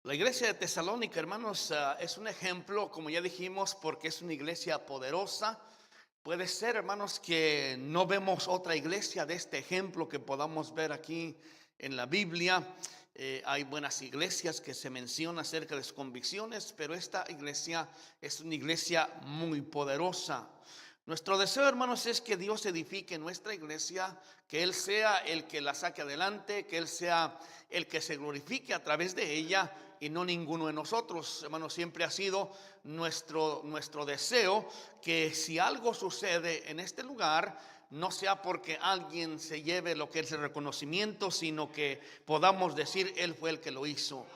La iglesia de Tesalónica, hermanos, es un ejemplo, como ya dijimos, porque es una iglesia poderosa. Puede ser, hermanos, que no vemos otra iglesia de este ejemplo que podamos ver aquí en la Biblia. Hay buenas iglesias que se menciona acerca de sus convicciones, pero esta iglesia es una iglesia muy poderosa. Nuestro deseo, hermanos, es que Dios edifique nuestra iglesia, que Él sea el que la saque adelante, que Él sea el que se glorifique a través de ella y no ninguno de nosotros. Hermanos, siempre ha sido nuestro deseo que si algo sucede en este lugar, no sea porque alguien se lleve lo que es el reconocimiento, sino que podamos decir Él fue el que lo hizo.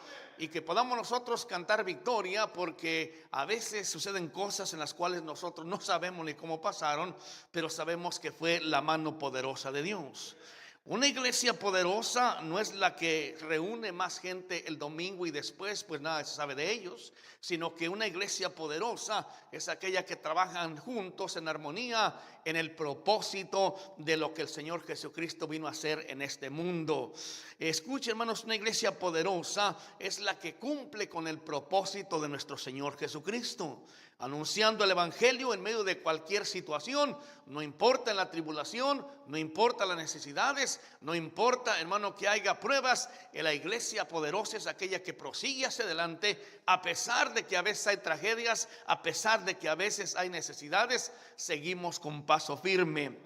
Y que podamos nosotros cantar victoria, porque a veces suceden cosas en las cuales nosotros no sabemos ni cómo pasaron, pero sabemos que fue la mano poderosa de Dios. Una iglesia poderosa no es la que reúne más gente el domingo y después pues nada se sabe de ellos, sino que una iglesia poderosa es aquella que trabajan juntos en armonía en el propósito de lo que el Señor Jesucristo vino a hacer en este mundo. Escuchen, hermanos, una iglesia poderosa es la que cumple con el propósito de nuestro Señor Jesucristo, anunciando el evangelio en medio de cualquier situación. No importa la tribulación, no importa las necesidades, no importa, hermano, que haya pruebas. La iglesia poderosa es aquella que prosigue hacia adelante, a pesar de que a veces hay tragedias, a pesar de que a veces hay necesidades, seguimos con paso firme.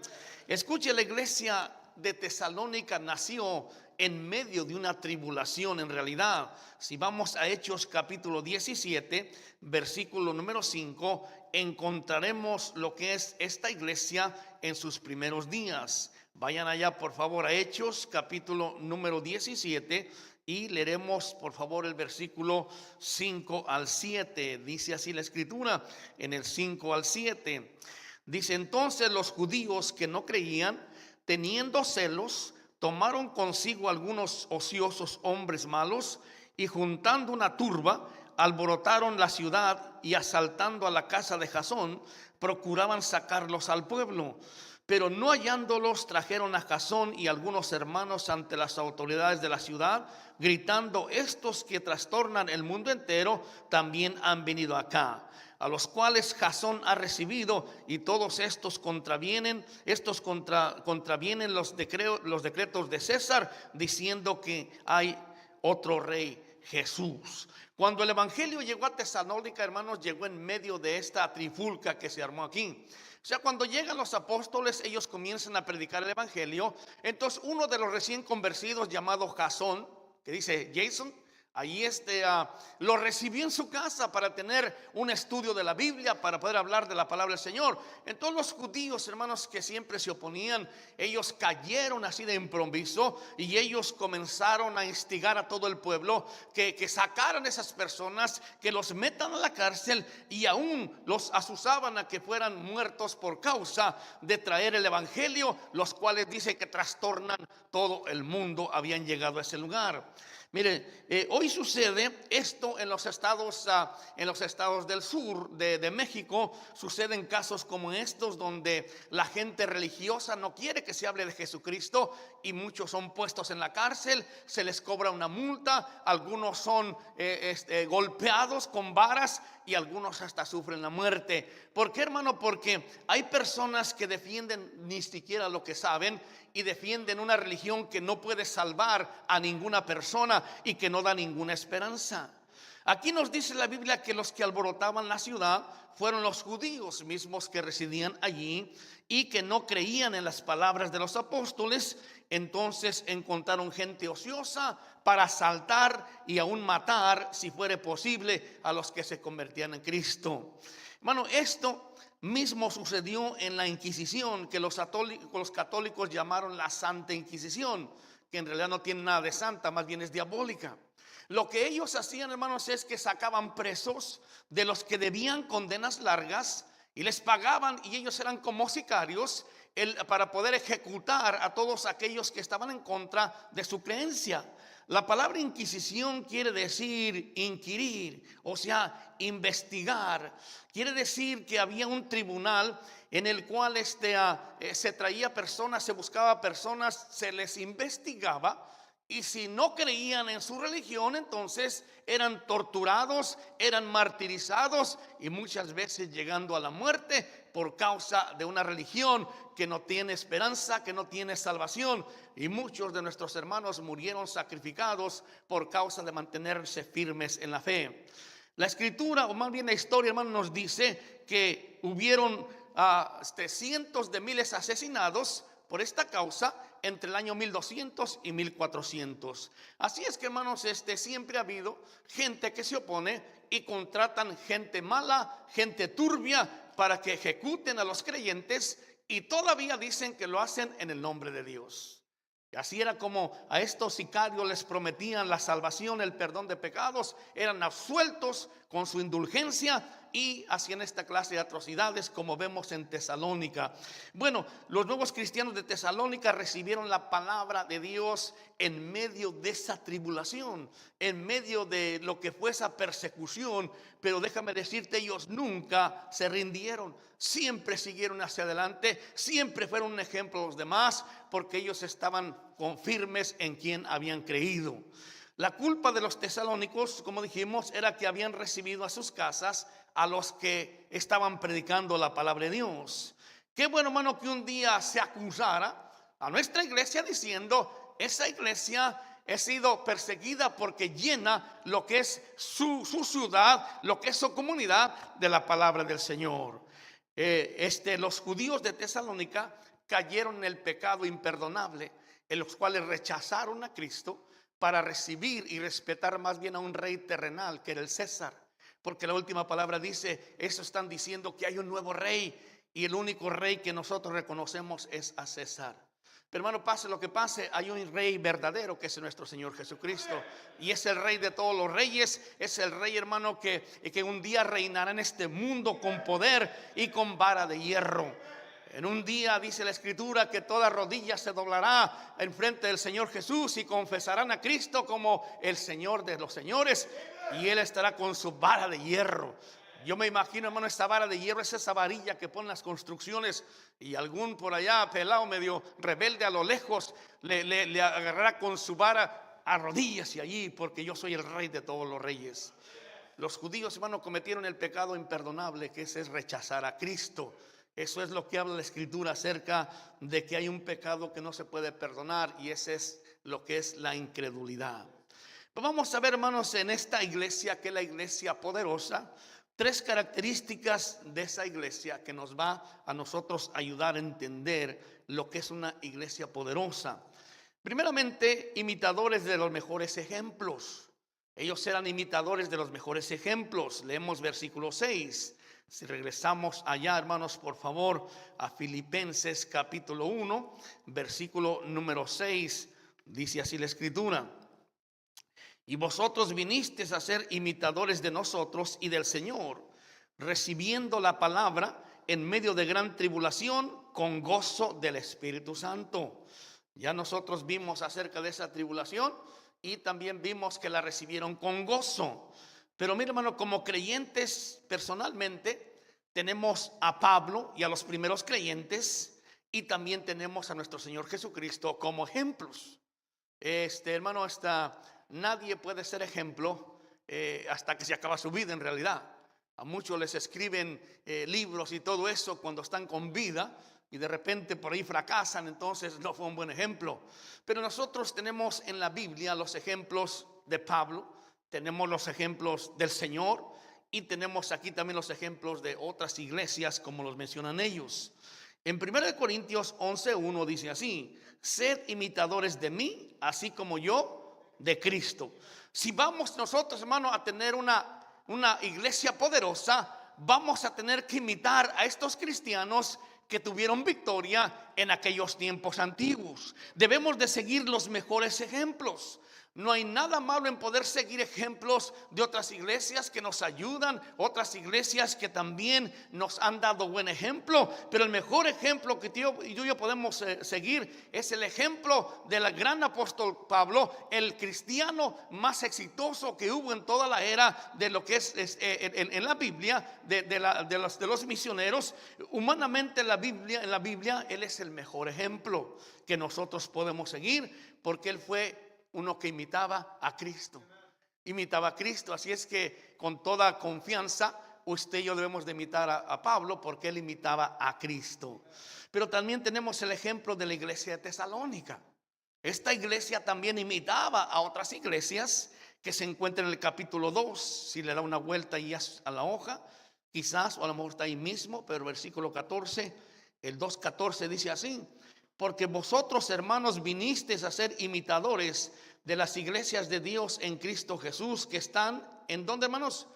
Escuche, la iglesia de Tesalónica nació en medio de una tribulación. En realidad, si vamos a Hechos capítulo 17, versículo número 5, encontraremos lo que es esta iglesia en sus primeros días. Vayan allá por favor a Hechos capítulo número 17 y leeremos por favor el versículo 5 al 7. Dice así la escritura en el 5 al 7. Dice: entonces los judíos que no creían, teniendo celos, tomaron consigo algunos ociosos hombres malos y juntando una turba, alborotaron la ciudad y asaltando a la casa de Jasón, procuraban sacarlos al pueblo. Pero no hallándolos, trajeron a Jasón y algunos hermanos ante las autoridades de la ciudad, gritando: estos que trastornan el mundo entero también han venido acá, a los cuales Jasón ha recibido, y todos estos contravienen los decretos de César, diciendo que hay otro rey, Jesús. Cuando el evangelio llegó a Tesalónica, hermanos, llegó en medio de esta trifulca que se armó aquí. O sea, cuando llegan los apóstoles, ellos comienzan a predicar el evangelio. Entonces uno de los recién convertidos, llamado Jasón, que dice Jason, allí lo recibió en su casa para tener un estudio de la Biblia, para poder hablar de la palabra del Señor. Entonces los judíos, hermanos, que siempre se oponían, ellos cayeron así de improviso y ellos comenzaron a instigar a todo el pueblo que sacaran a esas personas, que los metan a la cárcel, y aún los asusaban a que fueran muertos por causa de traer el evangelio, los cuales dice que trastornan todo el mundo. Habían llegado a ese lugar. Mire, hoy sucede esto en los estados del sur de México. Suceden casos como estos, donde la gente religiosa no quiere que se hable de Jesucristo y muchos son puestos en la cárcel, se les cobra una multa, algunos son golpeados con varas y algunos hasta sufren la muerte. ¿Por qué, hermano? Porque hay personas que defienden ni siquiera lo que saben y defienden una religión que no puede salvar a ninguna persona y que no da ninguna esperanza. Aquí nos dice la Biblia que los que alborotaban la ciudad fueron los judíos mismos que residían allí y que no creían en las palabras de los apóstoles. Entonces encontraron gente ociosa para asaltar y aún matar, si fuere posible, a los que se convertían en Cristo. Hermano, esto mismo sucedió en la Inquisición, que los católicos llamaron la Santa Inquisición, que en realidad no tiene nada de santa, más bien es diabólica. Lo que ellos hacían, hermanos, es que sacaban presos de los que debían condenas largas y les pagaban, y ellos eran como sicarios para poder ejecutar a todos aquellos que estaban en contra de su creencia. La palabra inquisición quiere decir inquirir, o sea, investigar. Quiere decir que había un tribunal en el cual se traía personas, se buscaba personas, se les investigaba Y si no creían en su religión, entonces eran torturados, eran martirizados y muchas veces llegando a la muerte por causa de una religión que no tiene esperanza, que no tiene salvación. Y muchos de nuestros hermanos murieron sacrificados por causa de mantenerse firmes en la fe. La escritura, o más bien la historia, hermano, nos dice que hubieron cientos de miles asesinados por esta causa entre el año 1200 y 1400. Así es que, hermanos, siempre ha habido gente que se opone y contratan gente mala, gente turbia, para que ejecuten a los creyentes, y todavía dicen que lo hacen en el nombre de Dios. Así era como a estos sicarios les prometían la salvación, el perdón de pecados. Eran absueltos con su indulgencia y hacían esta clase de atrocidades, como vemos en Tesalónica. Bueno, los nuevos cristianos de Tesalónica recibieron la palabra de Dios en medio de esa tribulación, en medio de lo que fue esa persecución. Pero déjame decirte, ellos nunca se rindieron, siempre siguieron hacia adelante, siempre fueron un ejemplo a los demás, porque ellos estaban firmes en quien habían creído. La culpa de los tesalónicos, como dijimos, era que habían recibido a sus casas a los que estaban predicando la palabra de Dios. Qué bueno, hermano, que un día se acusara a nuestra iglesia diciendo: esa iglesia ha sido perseguida porque llena lo que es su ciudad, lo que es su comunidad, de la palabra del Señor. Los judíos de Tesalónica cayeron en el pecado imperdonable, en los cuales rechazaron a Cristo para recibir y respetar más bien a un rey terrenal, que era el César. Porque la última palabra dice, eso están diciendo que hay un nuevo rey, y el único rey que nosotros reconocemos es a César. Pero, hermano, pase lo que pase, hay un rey verdadero, que es nuestro Señor Jesucristo, y es el rey de todos los reyes. Es el rey, hermano, que un día reinará en este mundo con poder y con vara de hierro. En un día, dice la escritura, que toda rodilla se doblará en frente del Señor Jesús y confesarán a Cristo como el Señor de los señores, y Él estará con su vara de hierro. Yo me imagino, hermano, esta vara de hierro es esa varilla que ponen las construcciones, y algún por allá pelado medio rebelde a lo lejos le agarrará con su vara: arrodíllese allí, porque yo soy el rey de todos los reyes. Los judíos, hermano, cometieron el pecado imperdonable, que es rechazar a Cristo. Eso es lo que habla la escritura acerca de que hay un pecado que no se puede perdonar, y ese es lo que es la incredulidad. Pues vamos a ver, hermanos, en esta iglesia, que es la iglesia poderosa, tres características de esa iglesia que nos va a nosotros ayudar a entender lo que es una iglesia poderosa. Primeramente, imitadores de los mejores ejemplos. Ellos eran imitadores de los mejores ejemplos. Leemos versículo 6. Si regresamos allá, hermanos, por favor, a Filipenses capítulo 1, versículo número 6, dice así la escritura: y vosotros vinisteis a ser imitadores de nosotros y del Señor, recibiendo la palabra en medio de gran tribulación, con gozo del Espíritu Santo. Ya nosotros vimos acerca de esa tribulación, y también vimos que la recibieron con gozo. Pero mira, hermano, como creyentes personalmente tenemos a Pablo y a los primeros creyentes, y también tenemos a nuestro Señor Jesucristo como ejemplos. Hermano, nadie puede ser ejemplo hasta que se acaba su vida, en realidad. A muchos les escriben libros y todo eso cuando están con vida, y de repente por ahí fracasan, entonces no fue un buen ejemplo. Pero nosotros tenemos en la Biblia los ejemplos de Pablo, tenemos los ejemplos del Señor, y tenemos aquí también los ejemplos de otras iglesias, como los mencionan ellos. En 1 Corintios 11:1 dice así: sed imitadores de mí, así como yo de Cristo. Si vamos nosotros, hermano, a tener una iglesia poderosa, vamos a tener que imitar a estos cristianos que tuvieron victoria en aquellos tiempos antiguos. Debemos de seguir los mejores ejemplos. No hay nada malo en poder seguir ejemplos de otras iglesias que nos ayudan, otras iglesias que también nos han dado buen ejemplo. Pero el mejor ejemplo que tú y yo podemos seguir es el ejemplo del gran apóstol Pablo, el cristiano más exitoso que hubo en toda la era de lo que es en la Biblia, de los misioneros. Humanamente en la Biblia él es el mejor ejemplo que nosotros podemos seguir, porque él fue uno que imitaba a Cristo. Imitaba a Cristo. Así es que con toda confianza usted y yo debemos de imitar a Pablo, porque él imitaba a Cristo. Pero también tenemos el ejemplo de la iglesia de Tesalónica. Esta iglesia también imitaba a otras iglesias que se encuentran en el capítulo 2. Si le da una vuelta ahí a la hoja, quizás, o a lo mejor está ahí mismo, pero versículo 14, el 2:14 dice así: porque vosotros, hermanos, vinisteis a ser imitadores de las iglesias de Dios en Cristo Jesús, que están, ¿en dónde, hermanos?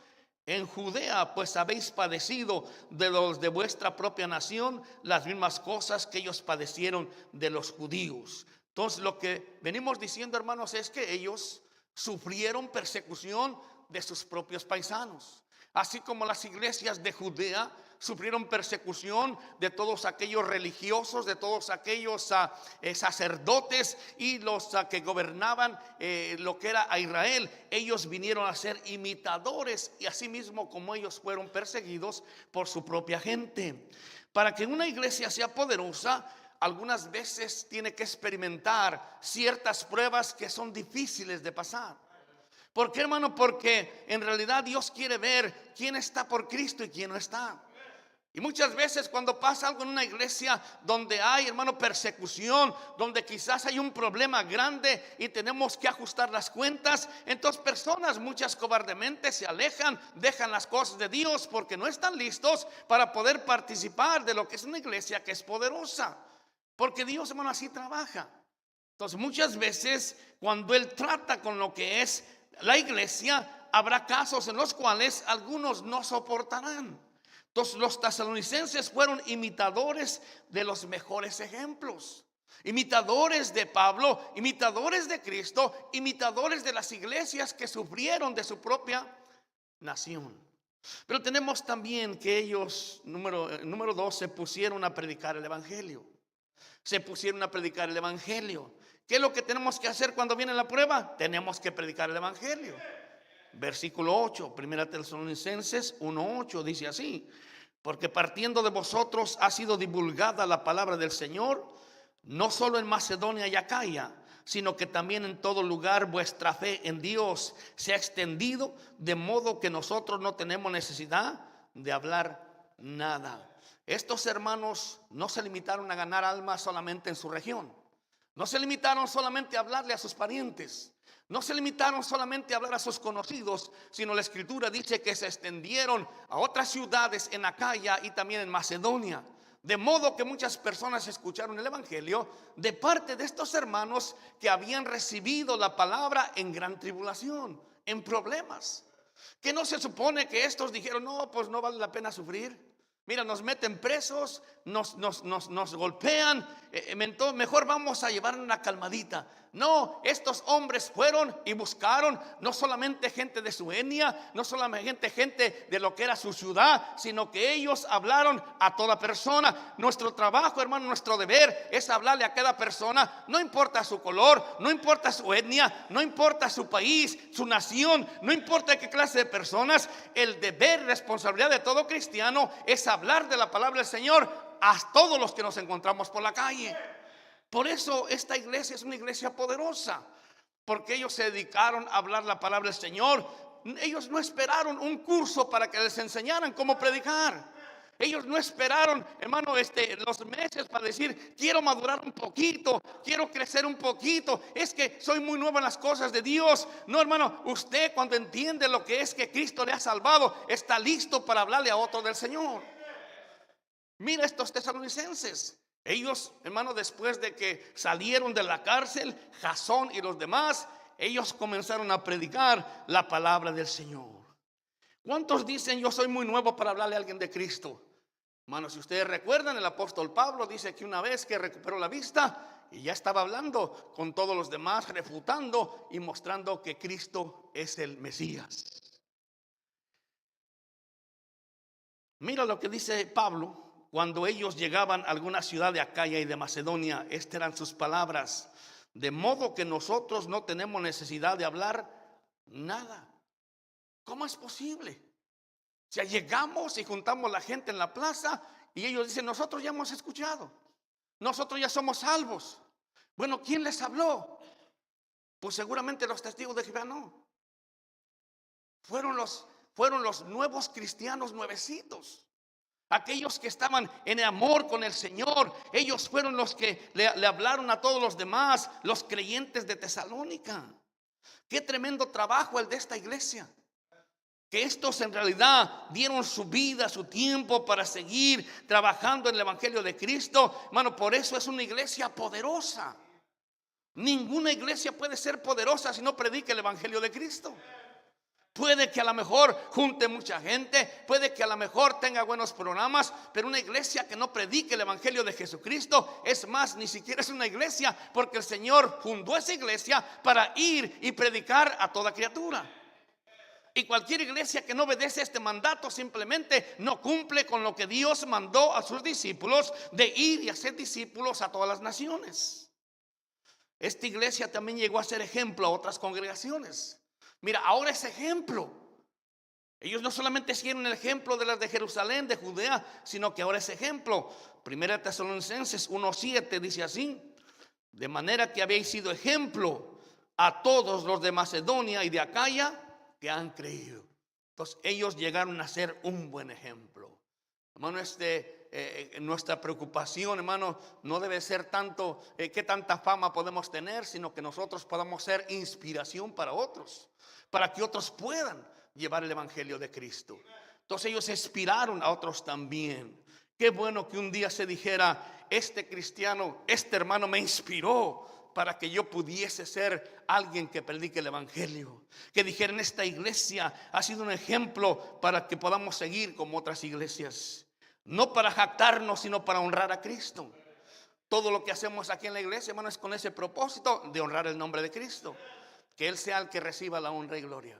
En Judea, pues habéis padecido de los de vuestra propia nación las mismas cosas que ellos padecieron de los judíos. Entonces, lo que venimos diciendo, hermanos, es que ellos sufrieron persecución de sus propios paisanos, así como las iglesias de Judea sufrieron persecución de todos aquellos religiosos, de todos aquellos sacerdotes y los que gobernaban lo que era a Israel. Ellos vinieron a ser imitadores, y así mismo como ellos fueron perseguidos por su propia gente. Para que una iglesia sea poderosa, algunas veces tiene que experimentar ciertas pruebas que son difíciles de pasar. ¿Por qué, hermano? Porque en realidad Dios quiere ver quién está por Cristo y quién no está. Y muchas veces cuando pasa algo en una iglesia donde hay, hermano, persecución, donde quizás hay un problema grande y tenemos que ajustar las cuentas, entonces personas muchas cobardemente se alejan, dejan las cosas de Dios porque no están listos para poder participar de lo que es una iglesia que es poderosa. Porque Dios, hermano, así trabaja. Entonces muchas veces cuando Él trata con lo que es la iglesia, habrá casos en los cuales algunos no soportarán. Entonces los tesalonicenses fueron imitadores de los mejores ejemplos, imitadores de Pablo, imitadores de Cristo, imitadores de las iglesias que sufrieron de su propia nación. Pero tenemos también que ellos, número 2, se pusieron a predicar el evangelio. Se pusieron a predicar el evangelio. ¿Qué es lo que tenemos que hacer cuando viene la prueba? Tenemos que predicar el evangelio. Versículo 8, 1 Tesalonicenses 1:8 dice así: porque partiendo de vosotros ha sido divulgada la palabra del Señor, no solo en Macedonia y Acaya, sino que también en todo lugar vuestra fe en Dios se ha extendido, de modo que nosotros no tenemos necesidad de hablar nada. Estos hermanos no se limitaron a ganar almas solamente en su región. No se limitaron solamente a hablarle a sus parientes. No se limitaron solamente a hablar a sus conocidos, sino la escritura dice que se extendieron a otras ciudades en Acaya y también en Macedonia. De modo que muchas personas escucharon el evangelio de parte de estos hermanos que habían recibido la palabra en gran tribulación, en problemas. Que no se supone que estos dijeron: no, pues no vale la pena sufrir. Mira, nos meten presos, nos golpean, mejor vamos a llevar una calmadita. No, estos hombres fueron y buscaron no solamente gente de su etnia, no solamente gente de lo que era su ciudad, sino que ellos hablaron a toda persona. Nuestro trabajo, hermano, nuestro deber es hablarle a cada persona, no importa su color, no importa su etnia, no importa su país, su nación, no importa qué clase de personas. El deber, responsabilidad de todo cristiano es hablar de la palabra del Señor a todos los que nos encontramos por la calle. Por eso esta iglesia es una iglesia poderosa, porque ellos se dedicaron a hablar la palabra del Señor. Ellos no esperaron un curso para que les enseñaran cómo predicar. Ellos no esperaron, hermano, los meses para decir: quiero madurar un poquito, quiero crecer un poquito, es que soy muy nuevo en las cosas de Dios. No, hermano, usted cuando entiende lo que es que Cristo le ha salvado, está listo para hablarle a otro del Señor. Mira estos tesalonicenses. Ellos, hermano, después de que salieron de la cárcel, Jasón y los demás, ellos comenzaron a predicar la palabra del Señor. ¿Cuántos dicen: yo soy muy nuevo para hablarle a alguien de Cristo? Hermanos, si ustedes recuerdan, el apóstol Pablo dice que una vez que recuperó la vista y ya estaba hablando con todos los demás, refutando y mostrando que Cristo es el Mesías. Mira lo que dice Pablo. Cuando ellos llegaban a alguna ciudad de Acaya y de Macedonia, estas eran sus palabras: de modo que nosotros no tenemos necesidad de hablar nada. ¿Cómo es posible? O sea, llegamos y juntamos la gente en la plaza y ellos dicen: nosotros ya hemos escuchado, nosotros ya somos salvos. Bueno, ¿quién les habló? Pues seguramente los testigos de Jehová no. Fueron los nuevos cristianos nuevecitos. Aquellos que estaban en amor con el Señor, ellos fueron los que le hablaron a todos los demás, los creyentes de Tesalónica. Qué tremendo trabajo el de esta iglesia. Que estos en realidad dieron su vida, su tiempo para seguir trabajando en el Evangelio de Cristo. Hermano, por eso es una iglesia poderosa. Ninguna iglesia puede ser poderosa si no predica el Evangelio de Cristo. Puede que a lo mejor junte mucha gente, puede que a lo mejor tenga buenos programas, pero una iglesia que no predique el Evangelio de Jesucristo, es más, ni siquiera es una iglesia, porque el Señor fundó esa iglesia para ir y predicar a toda criatura. Y cualquier iglesia que no obedece este mandato simplemente no cumple con lo que Dios mandó a sus discípulos de ir y hacer discípulos a todas las naciones. Esta iglesia también llegó a ser ejemplo a otras congregaciones. Mira, ahora es ejemplo. Ellos no solamente siguieron el ejemplo de las de Jerusalén, de Judea, sino que ahora es ejemplo. Primera Tesalonicenses 1:7 dice así: de manera que habéis sido ejemplo a todos los de Macedonia y de Acaya que han creído. Entonces ellos llegaron a ser un buen ejemplo. Hermano, nuestra preocupación, hermano, no debe ser tanto qué tanta fama podemos tener, sino que nosotros podamos ser inspiración para otros, para que otros puedan llevar el Evangelio de Cristo. Entonces ellos inspiraron a otros también. Qué bueno que un día se dijera: este cristiano, este hermano me inspiró para que yo pudiese ser alguien que predique el Evangelio. Que dijeran: esta iglesia ha sido un ejemplo para que podamos seguir como otras iglesias. No para jactarnos, sino para honrar a Cristo. Todo lo que hacemos aquí en la iglesia, hermano, es con ese propósito de honrar el nombre de Cristo. Que Él sea el que reciba la honra y gloria.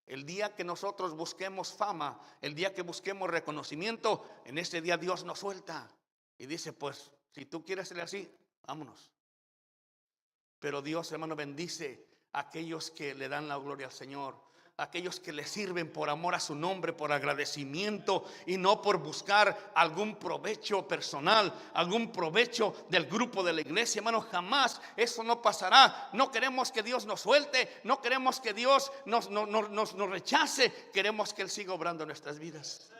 El día que nosotros busquemos fama, el día que busquemos reconocimiento, en ese día Dios nos suelta y dice: pues si tú quieres ser así, vámonos. Pero Dios, hermano, bendice a aquellos que le dan la gloria al Señor, aquellos que le sirven por amor a su nombre, por agradecimiento y no por buscar algún provecho personal, algún provecho del grupo de la iglesia. Hermano, jamás eso no pasará. No queremos que Dios nos suelte, no queremos que Dios nos rechace, queremos que Él siga obrando en nuestras vidas.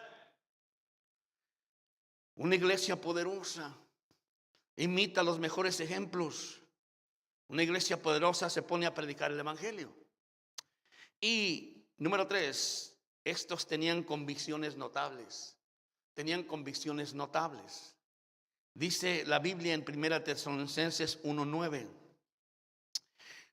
Una iglesia poderosa imita los mejores ejemplos. Una iglesia poderosa se pone a predicar el Evangelio. Y número 3, estos tenían convicciones notables. Tenían convicciones notables. Dice la Biblia en 1 Tesalonicenses 1:9: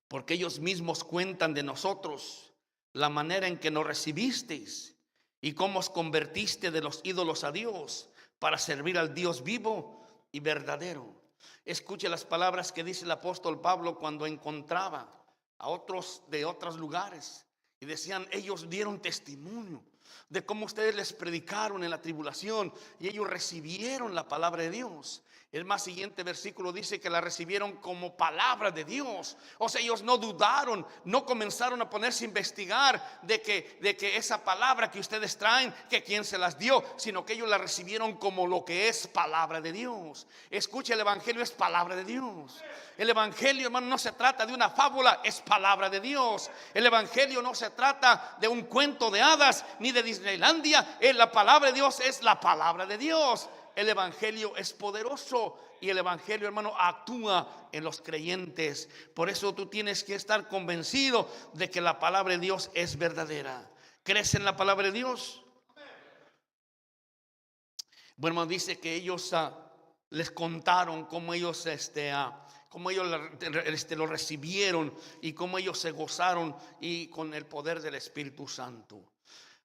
porque ellos mismos cuentan de nosotros la manera en que nos recibisteis y cómo os convertiste de los ídolos a Dios para servir al Dios vivo y verdadero. Escuche las palabras que dice el apóstol Pablo cuando encontraba a otros de otros lugares. Y decían: ellos dieron testimonio de cómo ustedes les predicaron en la tribulación y ellos recibieron la palabra de Dios. El más siguiente versículo dice que la recibieron como palabra de Dios. O sea, ellos no dudaron, no comenzaron a ponerse a investigar de que esa palabra que ustedes traen, que quién se las dio, sino que ellos la recibieron como lo que es palabra de Dios. Escuche, el Evangelio es palabra de Dios. El Evangelio, hermano, no se trata de una fábula, es palabra de Dios. El Evangelio no se trata de un cuento de hadas ni de Disneylandia. La palabra de Dios es la palabra de Dios. El Evangelio es poderoso y el Evangelio, hermano, actúa en los creyentes. Por eso tú tienes que estar convencido de que la palabra de Dios es verdadera. ¿Crees en la palabra de Dios? Bueno, hermano, dice que ellos les contaron cómo ellos lo recibieron y cómo ellos se gozaron y con el poder del Espíritu Santo.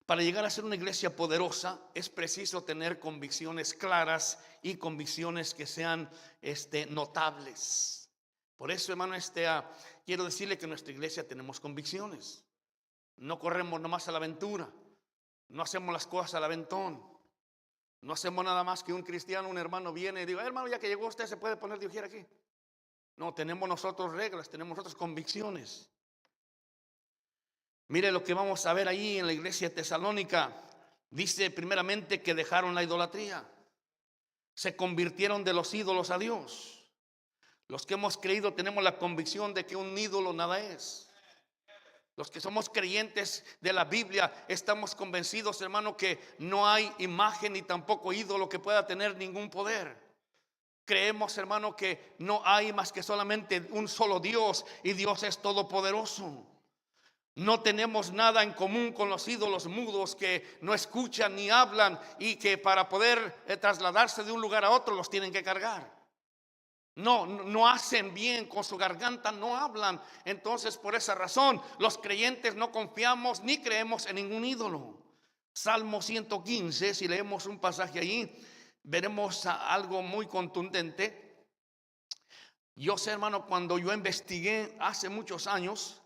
Para llegar a ser una iglesia poderosa es preciso tener convicciones claras y convicciones que sean notables. Por eso, hermano, quiero decirle que en nuestra iglesia tenemos convicciones. No corremos nomás a la aventura. No hacemos las cosas al aventón. No hacemos nada más que un cristiano, un hermano viene y digo: hermano, ya que llegó usted, ¿se puede poner de ujier aquí? No, tenemos nosotros reglas, tenemos nosotros convicciones. Mire lo que vamos a ver ahí en la iglesia de Tesalónica. Dice primeramente que dejaron la idolatría. Se convirtieron de los ídolos a Dios. Los que hemos creído tenemos la convicción de que un ídolo nada es. Los que somos creyentes de la Biblia estamos convencidos, hermano, que no hay imagen ni tampoco ídolo que pueda tener ningún poder. Creemos, hermano, que no hay más que solamente un solo Dios, y Dios es todopoderoso. No tenemos nada en común con los ídolos mudos que no escuchan ni hablan y que para poder trasladarse de un lugar a otro los tienen que cargar. No hacen bien con su garganta, no hablan. Entonces, por esa razón, los creyentes no confiamos ni creemos en ningún ídolo. Salmo 115, si leemos un pasaje allí, veremos algo muy contundente. Yo sé, hermano, cuando yo investigué hace muchos años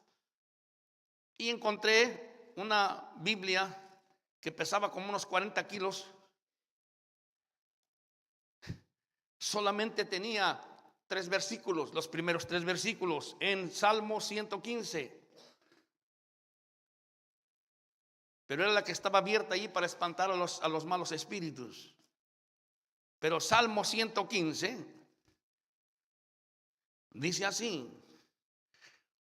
y encontré una Biblia que pesaba como unos 40 kilos, solamente tenía 3 versículos, los primeros 3 versículos en Salmo 115. Pero era la que estaba abierta ahí para espantar a los malos espíritus. Pero Salmo 115 dice así.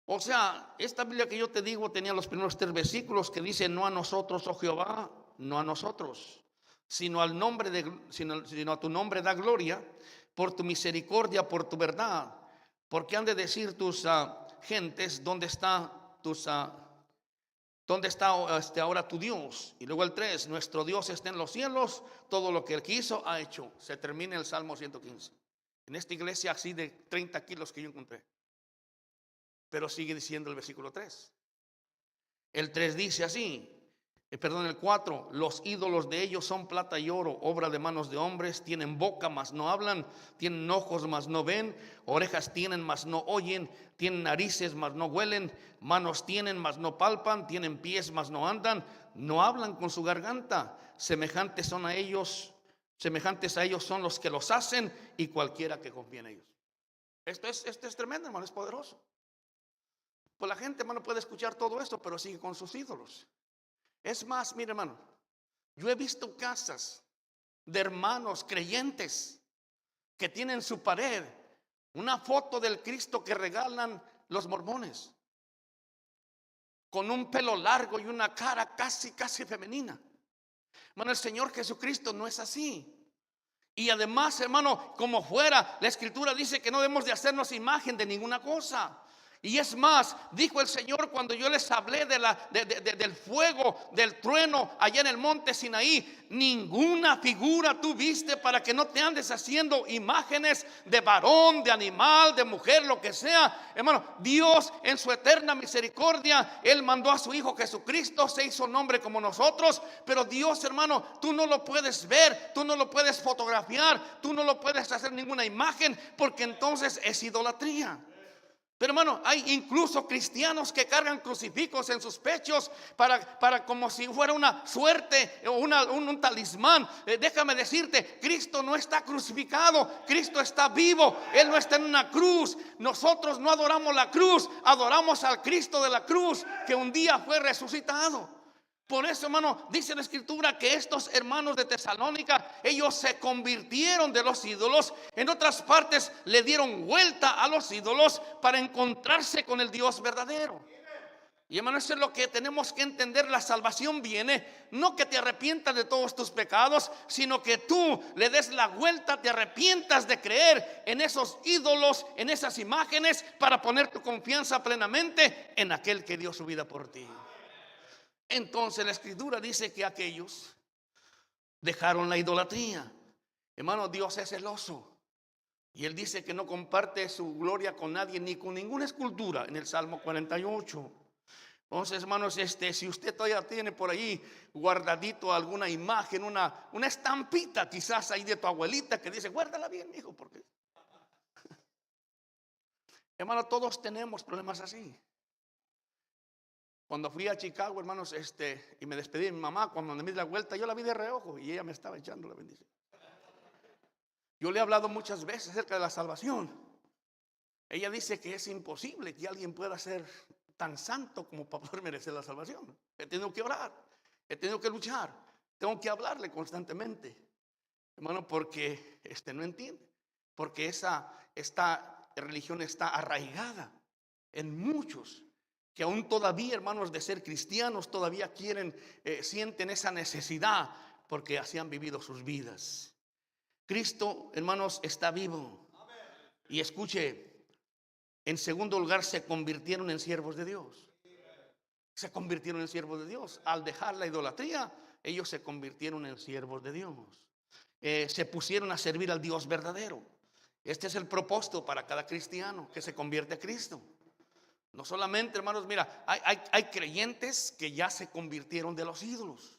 O sea, esta Biblia que yo te digo tenía los primeros 3 versículos que dice: no a nosotros, oh Jehová, no a nosotros, sino sino a tu nombre da gloria, por tu misericordia, por tu verdad. Porque han de decir tus gentes, ¿dónde está ahora tu Dios? Y luego el 3, nuestro Dios está en los cielos, todo lo que Él quiso ha hecho. Se termina el Salmo 115. En esta iglesia así de 30 kilos que yo encontré. Pero sigue diciendo el versículo 3. El 3 dice así, el 4, los ídolos de ellos son plata y oro, obra de manos de hombres. Tienen boca, mas no hablan; tienen ojos, mas no ven; orejas tienen, mas no oyen; tienen narices, mas no huelen; manos tienen, mas no palpan; tienen pies, mas no andan; no hablan con su garganta. Semejantes a ellos son los que los hacen, y cualquiera que confía en ellos. Esto es tremendo, hermano, es poderoso. Pues la gente, hermano, puede escuchar todo esto, pero sigue con sus ídolos. Es más, mire, hermano, yo he visto casas de hermanos creyentes que tienen en su pared una foto del Cristo que regalan los mormones, con un pelo largo y una cara casi femenina. Hermano, el Señor Jesucristo no es así. Y además, hermano, como fuera, la Escritura dice que no debemos de hacernos imagen de ninguna cosa. Y es más, dijo el Señor cuando yo les hablé del fuego, del trueno allá en el monte Sinaí: ninguna figura tú viste, para que no te andes haciendo imágenes de varón, de animal, de mujer, lo que sea. Hermano, Dios en su eterna misericordia, Él mandó a su Hijo Jesucristo, se hizo hombre como nosotros. Pero Dios, hermano, tú no lo puedes ver, tú no lo puedes fotografiar, tú no lo puedes hacer ninguna imagen, porque entonces es idolatría. Pero hermano, hay incluso cristianos que cargan crucifijos en sus pechos para como si fuera una suerte o un talismán. Déjame decirte, Cristo no está crucificado, Cristo está vivo. Él no está en una cruz. Nosotros no adoramos la cruz, adoramos al Cristo de la cruz, que un día fue resucitado. Por eso, hermano, dice la Escritura que estos hermanos de Tesalónica, ellos se convirtieron de los ídolos. En otras partes le dieron vuelta a los ídolos para encontrarse con el Dios verdadero. Y hermano, eso es lo que tenemos que entender. La salvación viene, no que te arrepientas de todos tus pecados, sino que tú le des la vuelta, te arrepientas de creer en esos ídolos, en esas imágenes, para poner tu confianza plenamente en aquel que dio su vida por ti. Entonces la Escritura dice que aquellos dejaron la idolatría. Hermano, Dios es celoso, y Él dice que no comparte su gloria con nadie, ni con ninguna escultura, en el Salmo 48. Entonces, hermanos, si usted todavía tiene por ahí guardadito alguna imagen, una estampita quizás ahí de tu abuelita, que dice: guárdala bien, hijo, porque hermano, todos tenemos problemas así. Cuando fui a Chicago, hermanos, y me despedí de mi mamá, cuando me di la vuelta, yo la vi de reojo y ella me estaba echando la bendición. Yo le he hablado muchas veces acerca de la salvación. Ella dice que es imposible que alguien pueda ser tan santo como para poder merecer la salvación. He tenido que orar, he tenido que luchar, tengo que hablarle constantemente, hermano, porque no entiende. Porque está religión está arraigada en muchos que aún todavía, hermanos, de ser cristianos, todavía quieren, sienten esa necesidad porque así han vivido sus vidas. Cristo, hermanos, está vivo. Y escuche, en segundo lugar, se convirtieron en siervos de Dios. Se convirtieron en siervos de Dios. Al dejar la idolatría, ellos se convirtieron en siervos de Dios. Se pusieron a servir al Dios verdadero. Este es el propósito para cada cristiano que se convierte a Cristo. No solamente, hermanos, mira, hay creyentes que ya se convirtieron de los ídolos.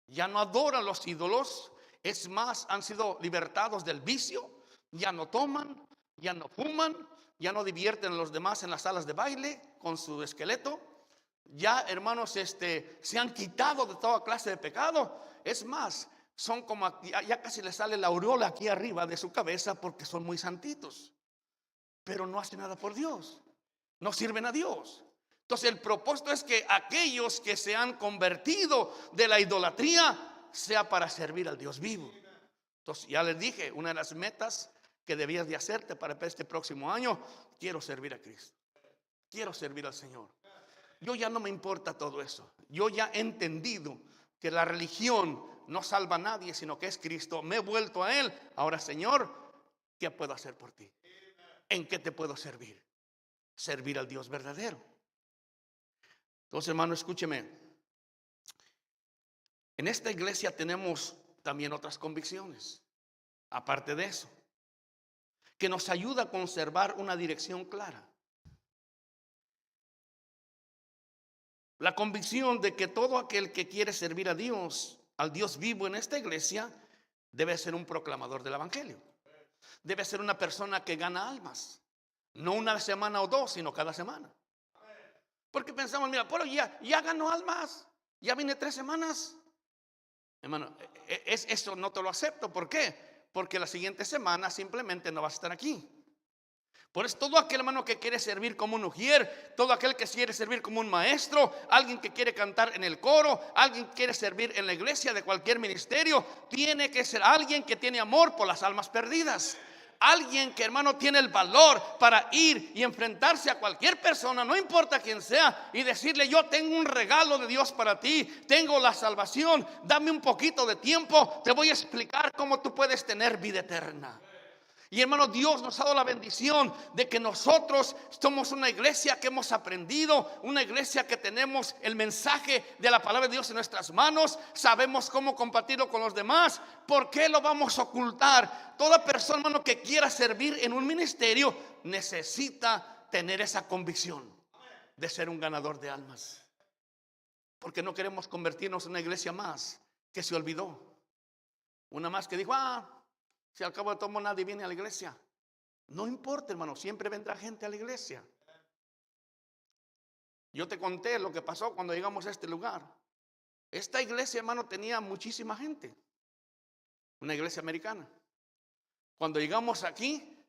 Ya no adoran los ídolos. Es más, han sido libertados del vicio. Ya no toman, ya no fuman, ya no divierten a los demás en las salas de baile con su esqueleto. Ya, hermanos, se han quitado de toda clase de pecado. Es más, son como, ya casi les sale la aureola aquí arriba de su cabeza porque son muy santitos. Pero no hacen nada por Dios. No sirven a Dios. Entonces el propósito es que aquellos que se han convertido de la idolatría sea para servir al Dios vivo. Entonces ya les dije, una de las metas que debías de hacerte para este próximo año: quiero servir a Cristo, quiero servir al Señor. Yo ya no me importa todo eso. Yo ya he entendido que la religión no salva a nadie, sino que es Cristo. Me he vuelto a Él. Ahora, Señor, ¿qué puedo hacer por ti? ¿En qué te puedo servir? Servir al Dios verdadero. Entonces, hermano, escúcheme. En esta iglesia tenemos también otras convicciones, aparte de eso, que nos ayuda a conservar una dirección clara. La convicción de que todo aquel que quiere servir a Dios, al Dios vivo en esta iglesia, debe ser un proclamador del evangelio. Debe ser una persona que gana almas. No una semana o dos, sino cada semana. Porque pensamos, mira, pero ya ganó almas. Ya vine 3 semanas. Hermano, eso no te lo acepto. ¿Por qué? Porque la siguiente semana simplemente no vas a estar aquí. Por eso todo aquel, hermano, que quiere servir como un ujier, todo aquel que quiere servir como un maestro, alguien que quiere cantar en el coro, alguien que quiere servir en la iglesia de cualquier ministerio, tiene que ser alguien que tiene amor por las almas perdidas. Alguien que, hermano, tiene el valor para ir y enfrentarse a cualquier persona, no importa quién sea, y decirle: yo tengo un regalo de Dios para ti, tengo la salvación, dame un poquito de tiempo, te voy a explicar cómo tú puedes tener vida eterna. Y, hermano, Dios nos ha dado la bendición de que nosotros somos una iglesia que hemos aprendido, una iglesia que tenemos el mensaje de la palabra de Dios en nuestras manos, sabemos cómo compartirlo con los demás. ¿Por qué lo vamos a ocultar? Toda persona, hermano, que quiera servir en un ministerio necesita tener esa convicción de ser un ganador de almas, porque no queremos convertirnos en una iglesia más que se olvidó, una más que dijo: si al cabo de todo nadie viene a la iglesia. No importa, hermano, siempre vendrá gente a la iglesia. Yo te conté lo que pasó cuando llegamos a este lugar. Esta iglesia, hermano, tenía muchísima gente. Una iglesia americana. Cuando llegamos aquí,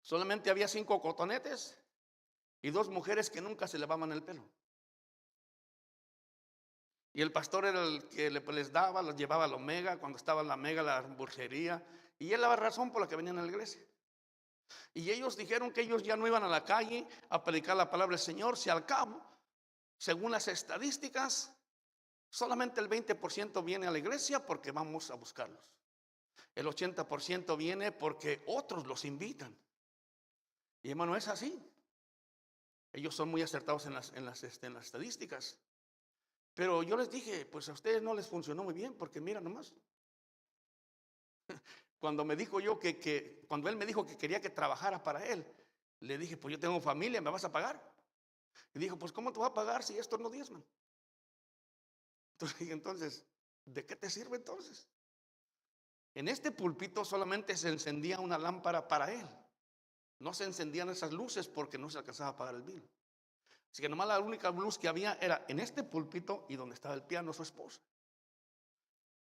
solamente había 5 cotonetes y 2 mujeres que nunca se lavaban el pelo. Y el pastor era el que les daba, los llevaba a la Omega, cuando estaba en la Omega, la hamburguesería. Y él la razón por la que venían a la iglesia. Y ellos dijeron que ellos ya no iban a la calle a predicar la palabra del Señor, si al cabo, según las estadísticas, solamente el 20% viene a la iglesia porque vamos a buscarlos. El 80% viene porque otros los invitan. Y, hermano, es así. Ellos son muy acertados en las estadísticas. Pero yo les dije: pues a ustedes no les funcionó muy bien, porque mira nomás. Cuando me dijo yo cuando él me dijo que quería que trabajara para él, le dije: pues yo tengo familia, ¿me vas a pagar? Y dijo: pues ¿cómo te va a pagar si estos no diezman? Entonces dije: entonces, ¿de qué te sirve entonces? En este púlpito solamente se encendía una lámpara para él. No se encendían esas luces porque no se alcanzaba a pagar el bill. Así que nomás la única luz que había era en este púlpito y donde estaba el piano su esposa.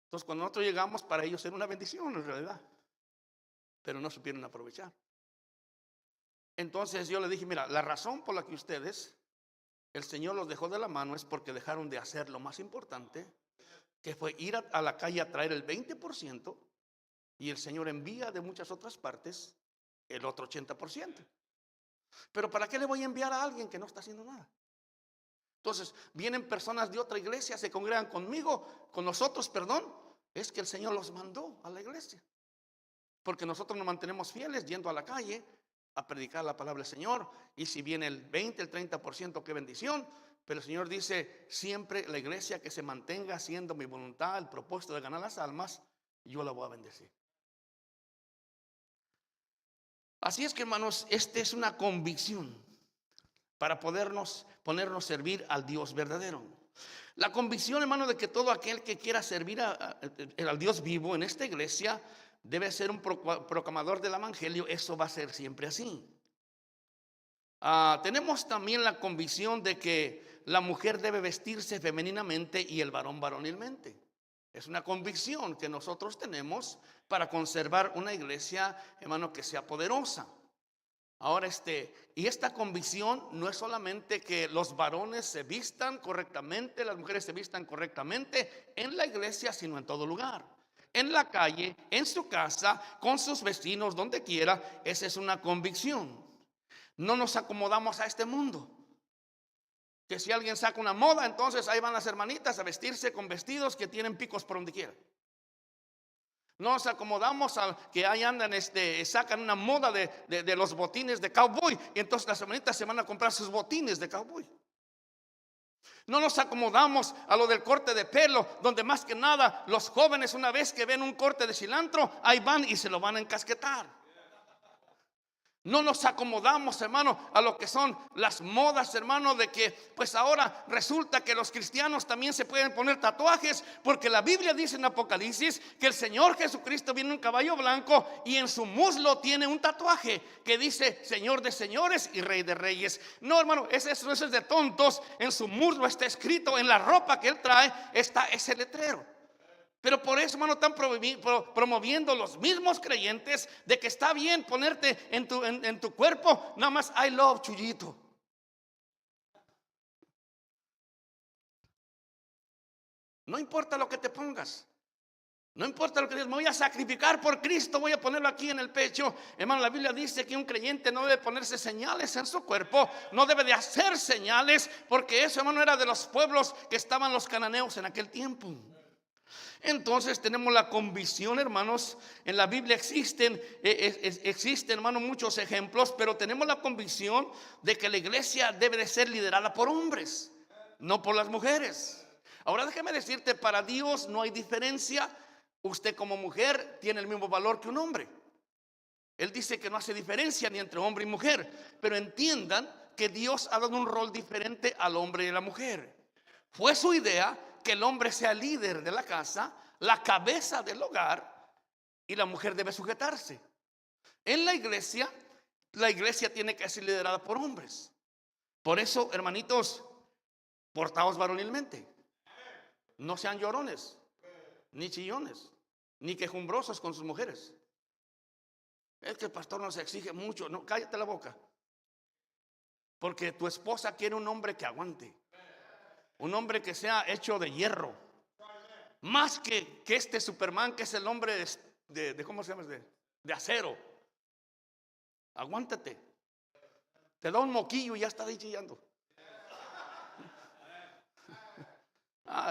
Entonces cuando nosotros llegamos, para ellos era una bendición en realidad, pero no supieron aprovechar. Entonces yo le dije: mira, la razón por la que ustedes, el Señor los dejó de la mano, es porque dejaron de hacer lo más importante, que fue ir a la calle a traer el 20%, y el Señor envía de muchas otras partes el otro 80%. Pero ¿para qué le voy a enviar a alguien que no está haciendo nada? Entonces vienen personas de otra iglesia, se congregan conmigo, con nosotros, perdón. Es que el Señor los mandó a la iglesia, porque nosotros nos mantenemos fieles yendo a la calle a predicar la palabra del Señor. Y si viene el 20, el 30%, qué bendición. Pero el Señor dice, siempre la iglesia que se mantenga haciendo mi voluntad, el propósito de ganar las almas, yo la voy a bendecir. Así es que, hermanos, esta es una convicción para ponernos a servir al Dios verdadero. La convicción, hermano, de que todo aquel que quiera servir al Dios vivo en esta iglesia debe ser un proclamador del evangelio. Eso va a ser siempre así. Tenemos también la convicción de que la mujer debe vestirse femeninamente y el varón varonilmente. Es una convicción que nosotros tenemos para conservar una iglesia, hermano, que sea poderosa. Ahora y esta convicción no es solamente que los varones se vistan correctamente, las mujeres se vistan correctamente en la iglesia, sino en todo lugar. En la calle, en su casa, con sus vecinos, donde quiera. Esa es una convicción. No nos acomodamos a este mundo. Que si alguien saca una moda, entonces ahí van las hermanitas a vestirse con vestidos que tienen picos por donde quiera. No nos acomodamos a que ahí andan, sacan una moda de los botines de cowboy, y entonces las hermanitas se van a comprar sus botines de cowboy. No nos acomodamos a lo del corte de pelo, donde más que nada los jóvenes, una vez que ven un corte de cilantro, ahí van y se lo van a encasquetar. No nos acomodamos, hermano, a lo que son las modas, hermano, de que pues ahora resulta que los cristianos también se pueden poner tatuajes, porque la Biblia dice en Apocalipsis que el Señor Jesucristo viene en un caballo blanco y en su muslo tiene un tatuaje que dice Señor de señores y Rey de reyes. No, hermano, eso es de tontos. En su muslo está escrito, en la ropa que él trae está ese letrero. Pero por eso, hermano, están promoviendo los mismos creyentes de que está bien ponerte en tu cuerpo nada más I love Chuyito. No importa lo que te pongas. No importa lo que digas, me voy a sacrificar por Cristo, voy a ponerlo aquí en el pecho. Hermano, la Biblia dice que un creyente no debe ponerse señales en su cuerpo, no debe de hacer señales, porque eso, hermano, era de los pueblos que estaban los cananeos en aquel tiempo. Entonces tenemos la convicción, hermanos. En la Biblia existen, hermanos, muchos ejemplos, pero tenemos la convicción de que la iglesia debe de ser liderada por hombres, no por las mujeres. Ahora déjeme decirte, para Dios no hay diferencia. Usted como mujer tiene el mismo valor que un hombre. Él dice que no hace diferencia ni entre hombre y mujer, pero entiendan que Dios ha dado un rol diferente al hombre y a la mujer. Fue su idea que el hombre sea líder de la casa, la cabeza del hogar, y la mujer debe sujetarse. En la iglesia tiene que ser liderada por hombres. Por eso, hermanitos, portaos varonilmente. No sean llorones, ni chillones, ni quejumbrosos con sus mujeres. Es que el pastor nos exige mucho. No, cállate la boca. Porque tu esposa quiere un hombre que aguante. Un hombre que sea hecho de hierro. Más que este Superman, que es el hombre de ¿cómo se llama? De acero. Aguántate. Te da un moquillo y ya está ahí chillando.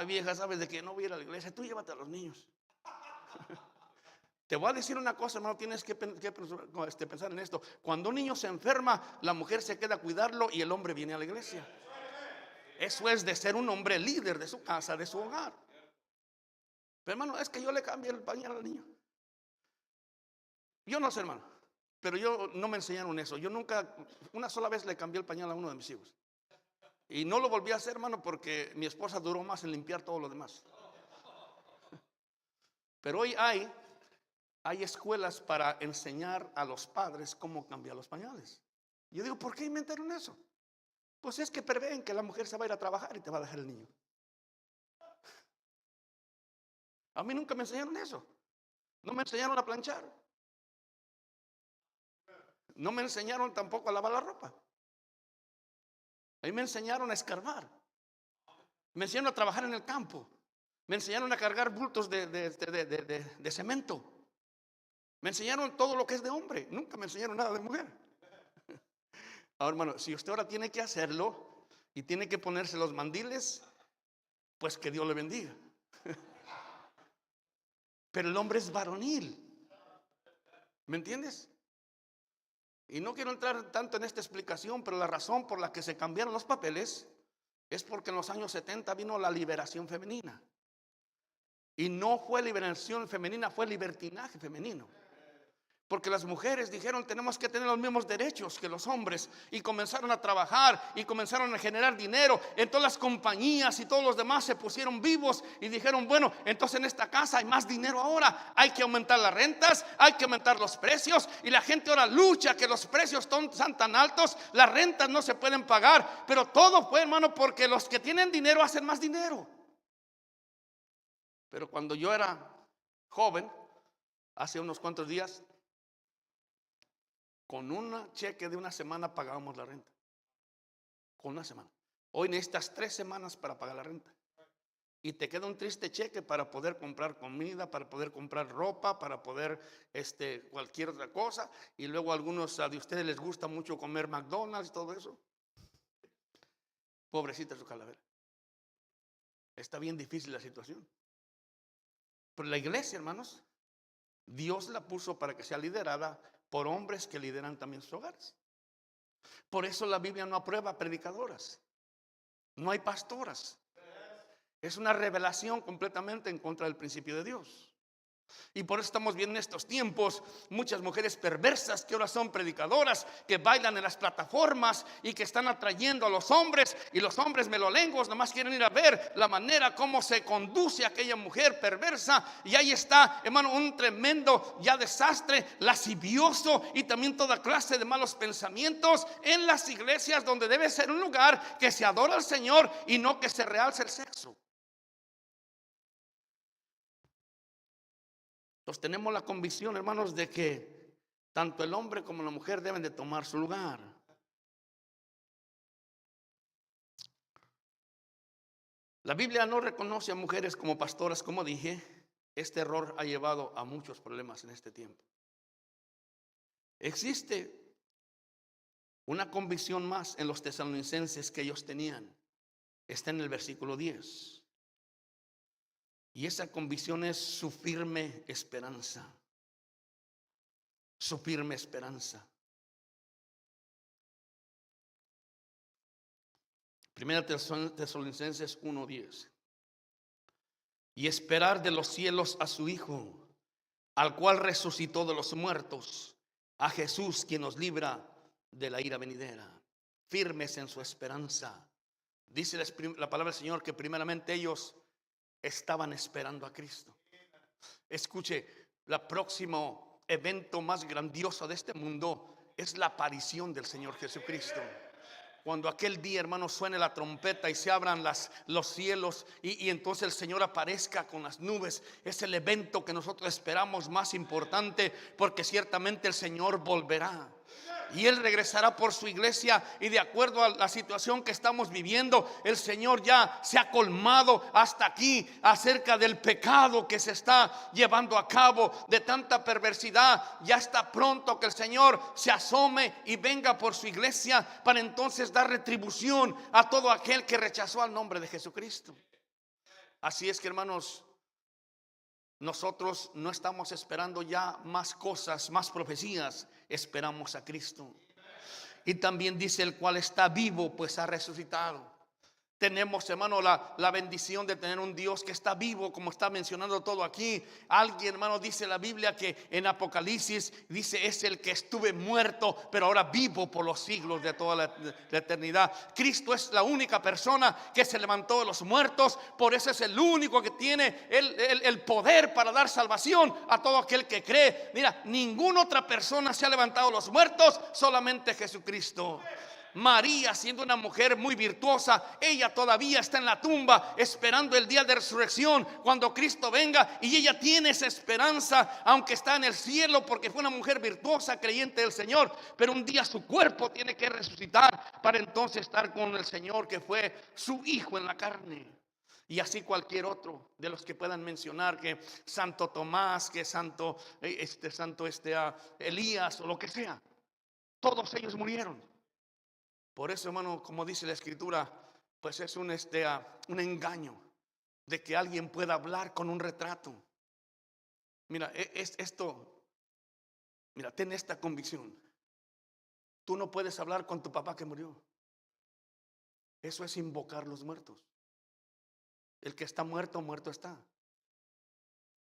Vieja, sabes de que no voy a ir a la iglesia. Tú llévate a los niños. Te voy a decir una cosa, hermano. Tienes que pensar en esto. Cuando un niño se enferma, la mujer se queda a cuidarlo y el hombre viene a la iglesia. Eso es de ser un hombre líder de su casa, de su hogar. Pero hermano, es que yo le cambié el pañal al niño. Yo no sé, hermano, pero no me enseñaron eso. Yo nunca, una sola vez le cambié el pañal a uno de mis hijos. Y no lo volví a hacer, hermano, porque mi esposa duró más en limpiar todo lo demás. Pero hoy hay escuelas para enseñar a los padres cómo cambiar los pañales. Yo digo, ¿por qué inventaron eso? Pues es que prevén que la mujer se va a ir a trabajar y te va a dejar el niño. A mí nunca me enseñaron eso. No me enseñaron a planchar. No me enseñaron tampoco a lavar la ropa. A mí me enseñaron a escarbar. Me enseñaron a trabajar en el campo. Me enseñaron a cargar bultos de cemento. Me enseñaron todo lo que es de hombre. Nunca me enseñaron nada de mujer. Ahora, hermano, si usted ahora tiene que hacerlo y tiene que ponerse los mandiles, pues que Dios le bendiga. Pero el hombre es varonil, ¿me entiendes? Y no quiero entrar tanto en esta explicación, pero la razón por la que se cambiaron los papeles es porque en los años 70 vino la liberación femenina. Y no fue liberación femenina, fue libertinaje femenino. Porque las mujeres dijeron: tenemos que tener los mismos derechos que los hombres. Y comenzaron a trabajar y comenzaron a generar dinero. Entonces las compañías y todos los demás se pusieron vivos y dijeron: bueno, entonces en esta casa hay más dinero ahora. Hay que aumentar las rentas, hay que aumentar los precios. Y la gente ahora lucha que los precios están tan altos, las rentas no se pueden pagar. Pero todo fue, hermano, porque los que tienen dinero hacen más dinero. Pero cuando yo era joven, hace unos cuantos días, con un cheque de una semana pagábamos la renta. Con una semana. Hoy necesitas 3 semanas para pagar la renta. Y te queda un triste cheque para poder comprar comida, para poder comprar ropa, para poder cualquier otra cosa. Y luego a algunos de ustedes les gusta mucho comer McDonald's y todo eso. Pobrecita su calavera. Está bien difícil la situación. Pero la iglesia, hermanos, Dios la puso para que sea liderada por hombres que lideran también sus hogares. Por eso la Biblia no aprueba predicadoras. No hay pastoras. Es una revelación completamente en contra del principio de Dios. Y por eso estamos viendo en estos tiempos muchas mujeres perversas que ahora son predicadoras, que bailan en las plataformas y que están atrayendo a los hombres. Y los hombres melolengos nomás quieren ir a ver la manera como se conduce aquella mujer perversa. Y ahí está, hermano, un tremendo ya desastre lascivioso y también toda clase de malos pensamientos en las iglesias, donde debe ser un lugar que se adora al Señor y no que se realce el sexo. Entonces tenemos la convicción, hermanos, de que tanto el hombre como la mujer deben de tomar su lugar. La Biblia no reconoce a mujeres como pastoras, como dije. Este error ha llevado a muchos problemas en este tiempo. Existe una convicción más en los tesalonicenses que ellos tenían. Está en el versículo 10. Y esa convicción es su firme esperanza. Su firme esperanza. Primera Tesalonicenses 1:10. Y esperar de los cielos a su Hijo, al cual resucitó de los muertos, a Jesús, quien nos libra de la ira venidera. Firmes en su esperanza. Dice la palabra del Señor que primeramente ellos estaban esperando a Cristo. Escuche, el próximo evento más grandioso de este mundo es la aparición del Señor Jesucristo. Cuando aquel día, hermanos, suene la trompeta y se abran los cielos y entonces el Señor aparezca con las nubes, es el evento que nosotros esperamos más importante, porque ciertamente el Señor volverá. Y Él regresará por su iglesia. Y de acuerdo a la situación que estamos viviendo, el Señor ya se ha colmado hasta aquí acerca del pecado que se está llevando a cabo, de tanta perversidad. Ya está pronto que el Señor se asome y venga por su iglesia, para entonces dar retribución a todo aquel que rechazó al nombre de Jesucristo. Así es que, hermanos, nosotros no estamos esperando ya más cosas, más profecías. Esperamos a Cristo. Y también dice: el cual está vivo, pues ha resucitado. Tenemos, hermano, la bendición de tener un Dios que está vivo, como está mencionando todo aquí. Alguien, hermano, dice la Biblia que en Apocalipsis dice: es el que estuve muerto, pero ahora vivo por los siglos de toda la eternidad. Cristo es la única persona que se levantó de los muertos. Por eso es el único que tiene el poder para dar salvación a todo aquel que cree. Mira, ninguna otra persona se ha levantado de los muertos, solamente Jesucristo. María, siendo una mujer muy virtuosa, ella todavía está en la tumba esperando el día de resurrección, cuando Cristo venga. Y ella tiene esa esperanza, aunque está en el cielo, porque fue una mujer virtuosa, creyente del Señor. Pero un día su cuerpo tiene que resucitar, para entonces estar con el Señor, que fue su Hijo en la carne. Y así cualquier otro de los que puedan mencionar, que Santo Tomás, que Santo Elías, o lo que sea. Todos ellos murieron. Por eso, hermano, como dice la Escritura, pues es un engaño de que alguien pueda hablar con un retrato. Mira, esto, mira, ten esta convicción. Tú no puedes hablar con tu papá que murió. Eso es invocar los muertos. El que está muerto, muerto está.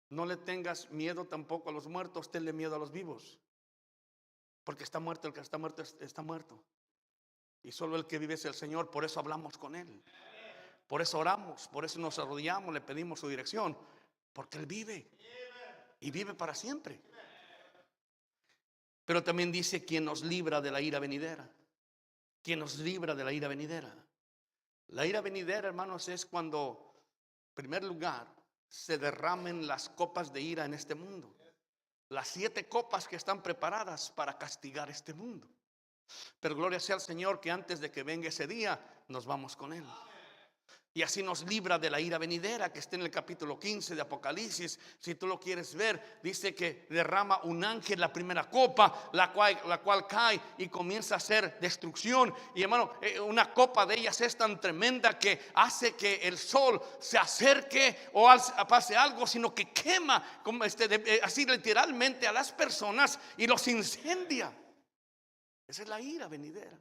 No le tengas miedo tampoco a los muertos, tenle miedo a los vivos. Porque está muerto, el que está muerto está muerto. Y solo el que vive es el Señor, por eso hablamos con Él. Por eso oramos, por eso nos arrodillamos, le pedimos su dirección. Porque Él vive. Y vive para siempre. Pero también dice quien nos libra de la ira venidera. Quien nos libra de la ira venidera. La ira venidera, hermanos, es cuando, en primer lugar, se derramen las copas de ira en este mundo. Las 7 copas que están preparadas para castigar este mundo. Pero gloria sea al Señor que antes de que venga ese día, nos vamos con Él. Y así nos libra de la ira venidera, que está en el capítulo 15 de Apocalipsis. Si tú lo quieres ver, dice que derrama un ángel la primera copa, la cual cae y comienza a hacer destrucción. Y hermano, una copa de ellas es tan tremenda que hace que el sol se acerque o pase algo, sino que quema como así literalmente a las personas y los incendia. Esa es la ira venidera.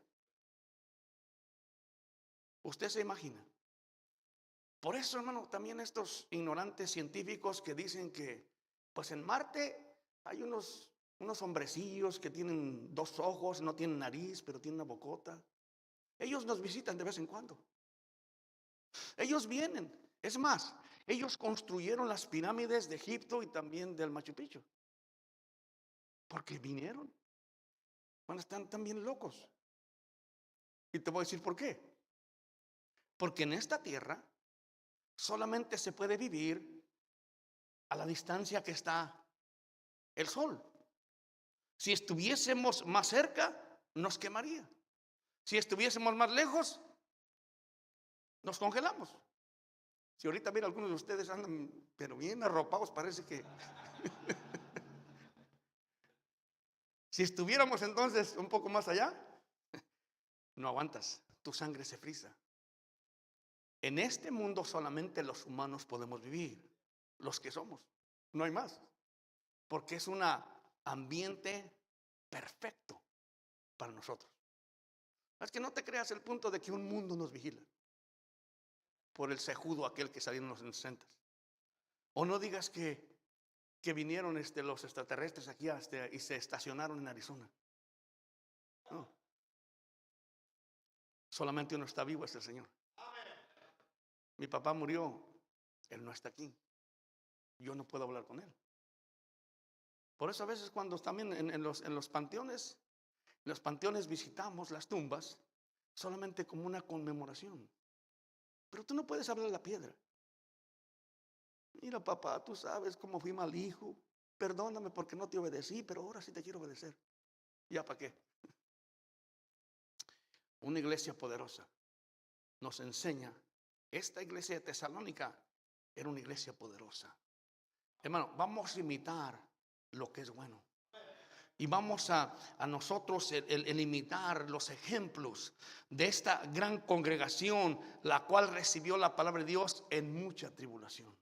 ¿Usted se imagina? Por eso, hermano, también estos ignorantes científicos que dicen que pues en Marte hay unos hombrecillos que tienen 2 ojos, no tienen nariz, pero tienen una bocota. Ellos nos visitan de vez en cuando. Ellos vienen. Es más, ellos construyeron las pirámides de Egipto y también del Machu Picchu. Porque vinieron. Bueno, están bien locos. Y te voy a decir por qué. Porque en esta tierra solamente se puede vivir a la distancia que está el sol. Si estuviésemos más cerca, nos quemaría. Si estuviésemos más lejos, nos congelamos. Si ahorita mira, algunos de ustedes andan pero bien arropados, parece que si estuviéramos entonces un poco más allá, no aguantas, tu sangre se frisa. En este mundo solamente los humanos podemos vivir, los que somos, no hay más, porque es un ambiente perfecto para nosotros. Es que no te creas el punto de que un mundo nos vigila por el cejudo aquel que salió en los 60. O no digas que vinieron los extraterrestres aquí y se estacionaron en Arizona. No. Solamente uno está vivo, es el Señor. Mi papá murió, Él no está aquí. Yo no puedo hablar con Él. Por eso a veces cuando también en los panteones visitamos las tumbas solamente como una conmemoración. Pero tú no puedes hablar a la piedra. Mira, papá, tú sabes cómo fui mal hijo. Perdóname porque no te obedecí, pero ahora sí te quiero obedecer. ¿Ya para qué? Una iglesia poderosa nos enseña. Esta iglesia de Tesalónica era una iglesia poderosa. Hermano, vamos a imitar lo que es bueno. Y vamos a nosotros el imitar los ejemplos de esta gran congregación, la cual recibió la palabra de Dios en mucha tribulación.